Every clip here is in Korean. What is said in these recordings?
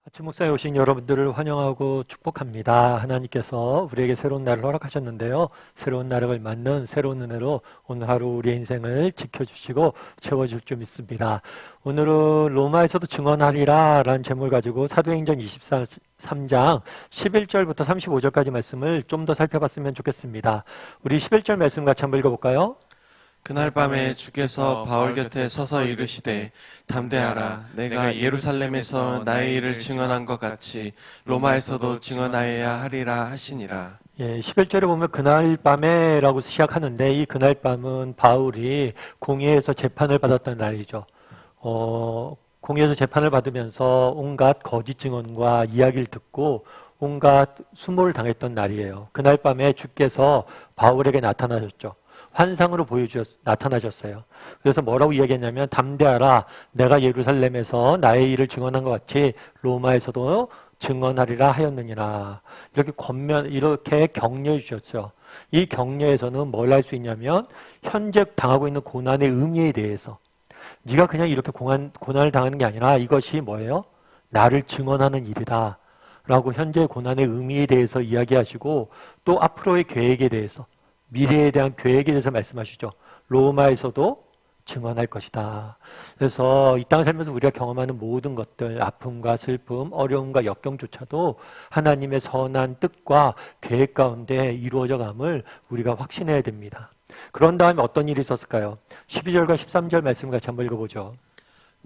아침 목사에 오신 여러분들을 환영하고 축복합니다. 하나님께서 우리에게 새로운 날을 허락하셨는데요. 새로운 날을 맞는 새로운 은혜로 오늘 하루 우리의 인생을 지켜주시고 채워줄 줄 믿습니다. 오늘은 로마에서도 증언하리라 라는 제목을 가지고 사도행전 23장 11절부터 35절까지 말씀을 좀 더 살펴봤으면 좋겠습니다. 우리 11절 말씀 같이 한번 읽어볼까요? 그날 밤에 주께서 바울 곁에 서서 이르시되 담대하라. 내가 예루살렘에서 나의 일을 증언한 것 같이 로마에서도 증언하여야 하리라 하시니라. 11절에 보면 그날 밤에 라고 시작하는데 이 그날 밤은 바울이 공회에서 재판을 받았던 날이죠. 공회에서 재판을 받으면서 온갖 거짓 증언과 이야기를 듣고 온갖 수모를 당했던 날이에요. 그날 밤에 주께서 바울에게 나타나셨죠. 환상으로 나타나셨어요. 그래서 뭐라고 이야기했냐면 담대하라. 내가 예루살렘에서 나의 일을 증언한 것 같이 로마에서도 증언하리라 하였느니라. 이렇게 격려해 주셨죠. 이 격려에서는 뭘 할 수 있냐면 현재 당하고 있는 고난의 의미에 대해서 네가 그냥 이렇게 고난을 당하는 게 아니라 이것이 뭐예요? 나를 증언하는 일이다. 라고 현재 고난의 의미에 대해서 이야기하시고 또 앞으로의 계획에 대해서 미래에 대한 계획에 대해서 말씀하시죠. 로마에서도 증언할 것이다. 그래서 이 땅을 살면서 우리가 경험하는 모든 것들, 아픔과 슬픔, 어려움과 역경조차도 하나님의 선한 뜻과 계획 가운데 이루어져 감을 우리가 확신해야 됩니다. 그런 다음에 어떤 일이 있었을까요? 12절과 13절 말씀 같이 한번 읽어보죠.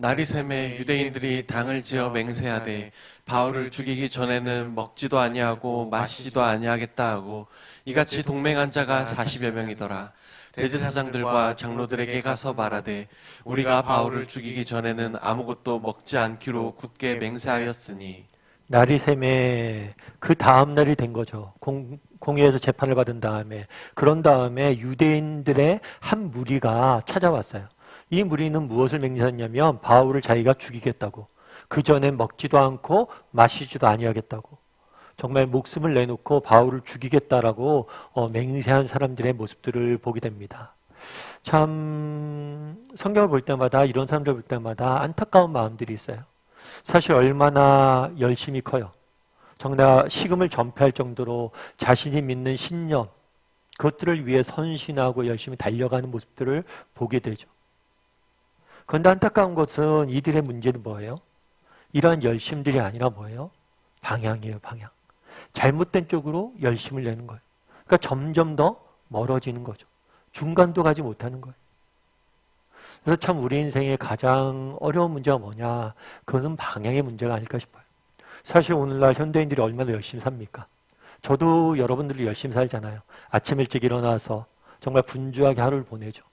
날이 새매 유대인들이 당을 지어 맹세하되 바울을 죽이기 전에는 먹지도 아니하고 마시지도 아니하겠다 하고 이같이 동맹한 자가 40여 명이더라. 대제사장들과 장로들에게 가서 말하되 우리가 바울을 죽이기 전에는 아무것도 먹지 않기로 굳게 맹세하였으니. 날이 새매 그 다음 날이 된 거죠. 공회에서 재판을 받은 다음에. 그런 다음에 유대인들의 한 무리가 찾아왔어요. 이 무리는 무엇을 맹세했냐면 바울을 자기가 죽이겠다고. 그 전엔 먹지도 않고 마시지도 아니하겠다고. 정말 목숨을 내놓고 바울을 죽이겠다라고 맹세한 사람들의 모습들을 보게 됩니다. 참 성경을 볼 때마다 이런 사람들 볼 때마다 안타까운 마음들이 있어요. 사실 얼마나 열심히 커요. 정말 식음을 전폐할 정도로 자신이 믿는 신념, 그것들을 위해 선신하고 열심히 달려가는 모습들을 보게 되죠. 그런데 안타까운 것은 이들의 문제는 뭐예요? 이러한 열심들이 아니라 뭐예요? 방향이에요, 방향. 잘못된 쪽으로 열심을 내는 거예요. 그러니까 점점 더 멀어지는 거죠. 중간도 가지 못하는 거예요. 그래서 참 우리 인생의 가장 어려운 문제가 뭐냐? 그것은 방향의 문제가 아닐까 싶어요. 사실 오늘날 현대인들이 얼마나 열심히 삽니까? 저도 여러분들이 열심히 살잖아요. 아침 일찍 일어나서 정말 분주하게 하루를 보내죠.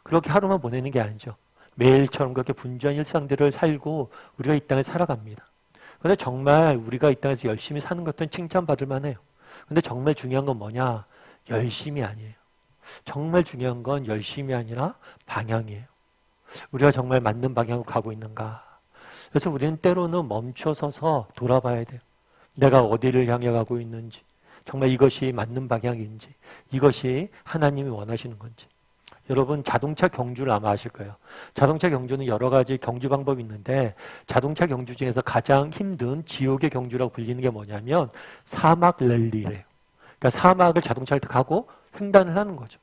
그렇게 하루만 보내는 게 아니죠. 매일처럼 그렇게 분주한 일상들을 살고 우리가 이 땅에 살아갑니다. 그런데 정말 우리가 이 땅에서 열심히 사는 것은 칭찬받을 만해요. 그런데 정말 중요한 건 뭐냐? 열심이 아니에요. 정말 중요한 건 열심이 아니라 방향이에요. 우리가 정말 맞는 방향으로 가고 있는가? 그래서 우리는 때로는 멈춰서서 돌아봐야 돼요. 내가 어디를 향해 가고 있는지, 정말 이것이 맞는 방향인지, 이것이 하나님이 원하시는 건지. 여러분 자동차 경주를 아마 아실 거예요. 자동차 경주는 여러 가지 경주 방법이 있는데 자동차 경주 중에서 가장 힘든 지옥의 경주라고 불리는 게 뭐냐면 사막 랠리래요. 그러니까 사막을 자동차를 가고 횡단을 하는 거죠.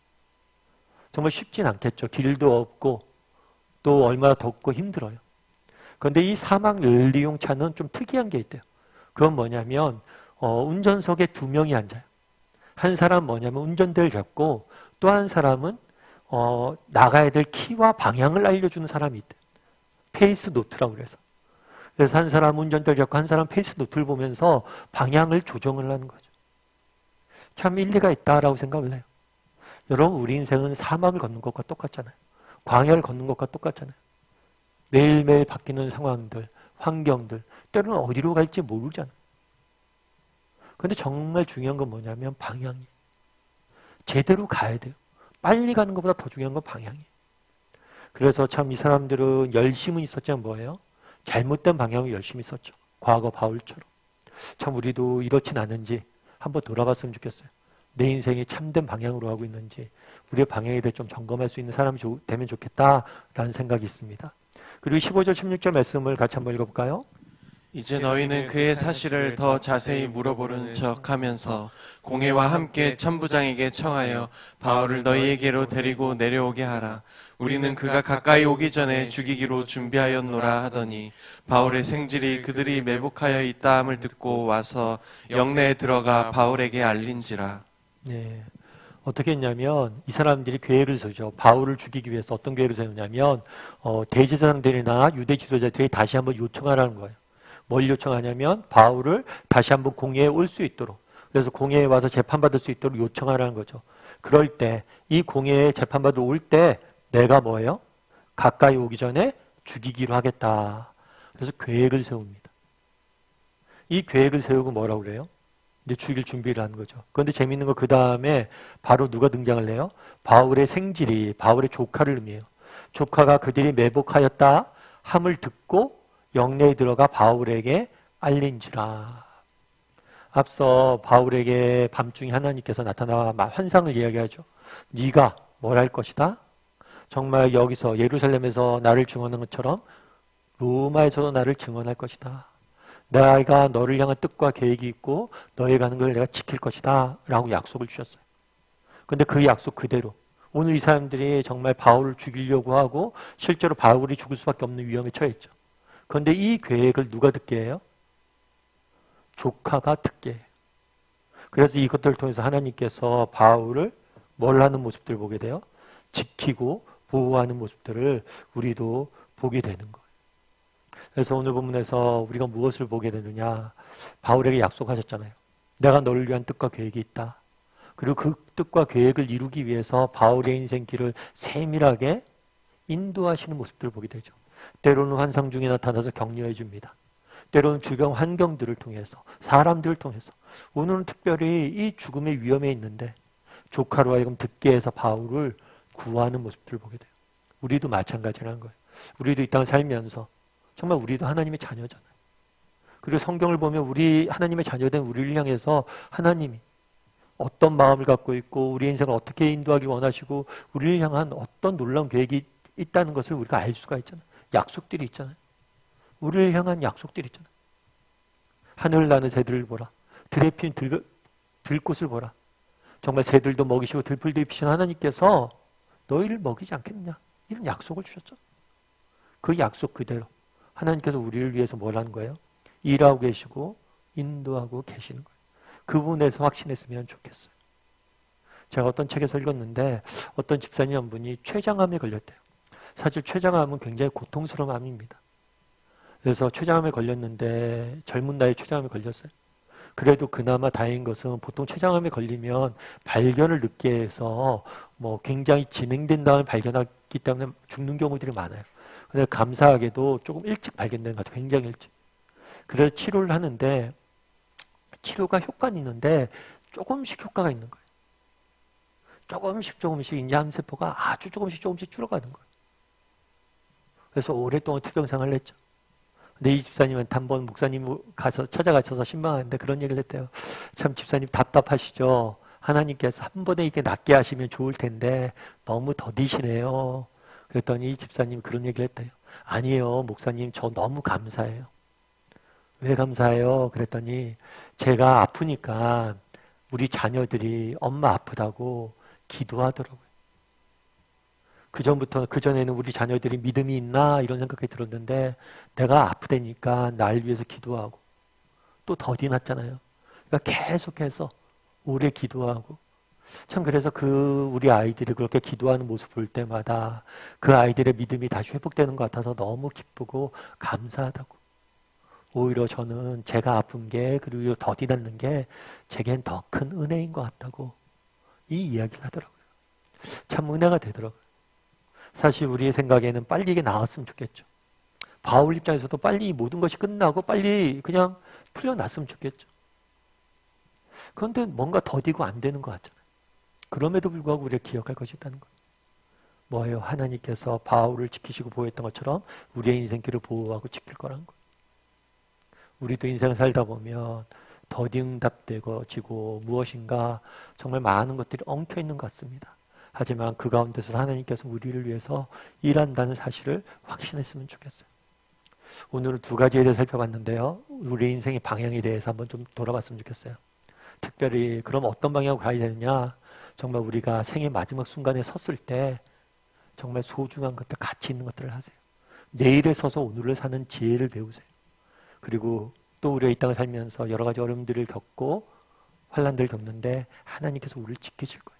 정말 쉽진 않겠죠. 길도 없고 또 얼마나 덥고 힘들어요. 그런데 이 사막 랠리용 차는 좀 특이한 게 있대요. 그건 뭐냐면 운전석에 두 명이 앉아요. 한 사람 뭐냐면 운전대를 잡고 또 한 사람은 나가야 될 키와 방향을 알려주는 사람이 있대. 페이스 노트라고 그래서. 그래서 한 사람 운전대를 잡고 한 사람 페이스 노트를 보면서 방향을 조정을 하는 거죠. 참 일리가 있다라고 생각을 해요. 여러분 우리 인생은 사막을 걷는 것과 똑같잖아요. 광야를 걷는 것과 똑같잖아요. 매일매일 바뀌는 상황들, 환경들, 때로는 어디로 갈지 모르잖아요. 그런데 정말 중요한 건 뭐냐면 방향이에요. 제대로 가야 돼요. 빨리 가는 것보다 더 중요한 건 방향이에요. 그래서 참 이 사람들은 열심은 있었지만 뭐예요? 잘못된 방향을 열심히 썼죠. 과거 바울처럼. 참 우리도 이렇진 않은지 한번 돌아봤으면 좋겠어요. 내 인생이 참된 방향으로 가고 있는지 우리의 방향에 대해 좀 점검할 수 있는 사람이 되면 좋겠다라는 생각이 있습니다. 그리고 15절 16절 말씀을 같이 한번 읽어볼까요? 이제 너희는 그의 사실을 더 자세히 물어보는 척하면서 공회와 함께 천부장에게 청하여 바울을 너희에게로 데리고 내려오게 하라. 우리는 그가 가까이 오기 전에 죽이기로 준비하였노라 하더니 바울의 생질이 그들이 매복하여 있다함을 듣고 와서 영내에 들어가 바울에게 알린지라. 네. 어떻게 했냐면 이 사람들이 계획을 세우죠. 바울을 죽이기 위해서 어떤 계획을 세우냐면 대제사장들이나 유대 지도자들이 다시 한번 요청하라는 거예요. 뭘 요청하냐면 바울을 다시 한번 공회에 올 수 있도록, 그래서 공회에 와서 재판받을 수 있도록 요청하라는 거죠. 그럴 때 이 공회에 재판받으러 올 때 내가 뭐예요? 가까이 오기 전에 죽이기로 하겠다. 그래서 계획을 세웁니다. 이 계획을 세우고 뭐라고 그래요? 이제 죽일 준비를 하는 거죠. 그런데 재밌는 거 그 다음에 바로 누가 등장을 해요? 바울의 생질이, 바울의 조카를 의미해요. 조카가 그들이 매복하였다 함을 듣고 영내에 들어가 바울에게 알린지라. 앞서 바울에게 밤중에 하나님께서 나타나 환상을 이야기하죠. 네가 뭘 할 것이다? 정말 여기서 예루살렘에서 나를 증언한 것처럼 로마에서도 나를 증언할 것이다. 내가 너를 향한 뜻과 계획이 있고 너의 가는 걸 내가 지킬 것이다 라고 약속을 주셨어요. 근데 그 약속 그대로 오늘 이 사람들이 정말 바울을 죽이려고 하고 실제로 바울이 죽을 수밖에 없는 위험에 처했죠. 그런데 이 계획을 누가 듣게 해요? 조카가 듣게 해요. 그래서 이것들을 통해서 하나님께서 바울을 뭘 하는 모습들을 보게 돼요? 지키고 보호하는 모습들을 우리도 보게 되는 거예요. 그래서 오늘 본문에서 우리가 무엇을 보게 되느냐? 바울에게 약속하셨잖아요. 내가 너를 위한 뜻과 계획이 있다. 그리고 그 뜻과 계획을 이루기 위해서 바울의 인생길을 세밀하게 인도하시는 모습들을 보게 되죠. 때로는 환상 중에 나타나서 격려해 줍니다. 때로는 주변 환경들을 통해서, 사람들을 통해서. 오늘은 특별히 이 죽음의 위험에 있는데 조카로 하여금 듣게 해서 바울을 구하는 모습들을 보게 돼요. 우리도 마찬가지라는 거예요. 우리도 이 땅을 살면서 정말 우리도 하나님의 자녀잖아요. 그리고 성경을 보면 우리 하나님의 자녀된 우리를 향해서 하나님이 어떤 마음을 갖고 있고 우리 인생을 어떻게 인도하기 원하시고 우리를 향한 어떤 놀라운 계획이 있다는 것을 우리가 알 수가 있잖아요. 약속들이 있잖아요. 우리를 향한 약속들이 있잖아요. 하늘을 나는 새들을 보라. 들에 피는 들꽃을 보라. 정말 새들도 먹이시고 들풀도 입히신 하나님께서 너희를 먹이지 않겠느냐. 이런 약속을 주셨죠. 그 약속 그대로 하나님께서 우리를 위해서 뭘 하는 거예요? 일하고 계시고 인도하고 계시는 거예요. 그 부분에서 확신했으면 좋겠어요. 제가 어떤 책에서 읽었는데 어떤 집사님 한 분이 췌장암에 걸렸대요. 사실 췌장암은 굉장히 고통스러운 암입니다. 그래서 췌장암에 걸렸는데 젊은 나이에 췌장암에 걸렸어요. 그래도 그나마 다행인 것은 보통 췌장암에 걸리면 발견을 늦게 해서 뭐 굉장히 진행된 다음에 발견하기 때문에 죽는 경우들이 많아요. 근데 감사하게도 조금 일찍 발견된 것 같아요. 굉장히 일찍. 그래서 치료를 하는데 치료가 효과는 있는데 조금씩 효과가 있는 거예요. 조금씩 이제 암세포가 아주 조금씩 줄어가는 거예요. 그래서 오랫동안 투병 생활을 했죠. 근데 이 집사님한테 한번 목사님 가서 찾아가셔서 신방하는데 그런 얘기를 했대요. 참 집사님 답답하시죠. 하나님께서 한 번에 이게 낫게 하시면 좋을 텐데 너무 더디시네요. 그랬더니 이 집사님이 그런 얘기를 했대요. 아니에요 목사님 저 너무 감사해요. 왜 감사해요? 그랬더니 제가 아프니까 우리 자녀들이 엄마 아프다고 기도하더라고요. 그전에는 우리 자녀들이 믿음이 있나 이런 생각이 들었는데 내가 아프다니까 날 위해서 기도하고 또 더디 났잖아요. 그러니까 계속해서 오래 기도하고 참 그래서 우리 아이들이 그렇게 기도하는 모습 볼 때마다 그 아이들의 믿음이 다시 회복되는 것 같아서 너무 기쁘고 감사하다고. 오히려 저는 제가 아픈 게 그리고 더디 났는 게 제겐 더 큰 은혜인 것 같다고 이 이야기를 하더라고요. 참 은혜가 되더라고요. 사실 우리의 생각에는 빨리 이게 나았으면 좋겠죠. 바울 입장에서도 빨리 모든 것이 끝나고 빨리 그냥 풀려났으면 좋겠죠. 그런데 뭔가 더디고 안 되는 것 같잖아요. 그럼에도 불구하고 우리가 기억할 것이 있다는 거예요. 뭐예요? 하나님께서 바울을 지키시고 보호했던 것처럼 우리의 인생길을 보호하고 지킬 거라는 거예요. 우리도 인생을 살다 보면 더디 응답되고 무엇인가 정말 많은 것들이 엉켜있는 것 같습니다. 하지만 그 가운데서 하나님께서 우리를 위해서 일한다는 사실을 확신했으면 좋겠어요. 오늘은 두 가지에 대해서 살펴봤는데요. 우리 인생의 방향에 대해서 한번 좀 돌아봤으면 좋겠어요. 특별히 그럼 어떤 방향으로 가야 되느냐? 정말 우리가 생의 마지막 순간에 섰을 때 정말 소중한 것들, 가치 있는 것들을 하세요. 내일에 서서 오늘을 사는 지혜를 배우세요. 그리고 또 우리가 이 땅을 살면서 여러 가지 어려움들을 겪고 환난들을 겪는데 하나님께서 우리를 지키실 거예요.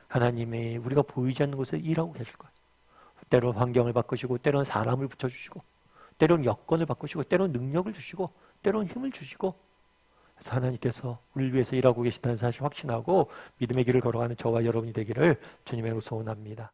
하나님이 우리가 보이지 않는 곳에 일하고 계실 거예요. 때로는 환경을 바꾸시고, 때로는 사람을 붙여주시고, 때로는 여건을 바꾸시고, 때로는 능력을 주시고, 때로는 힘을 주시고, 그래서 하나님께서 우리를 위해서 일하고 계시다는 사실 확신하고 믿음의 길을 걸어가는 저와 여러분이 되기를 주님의 이름으로 소원합니다.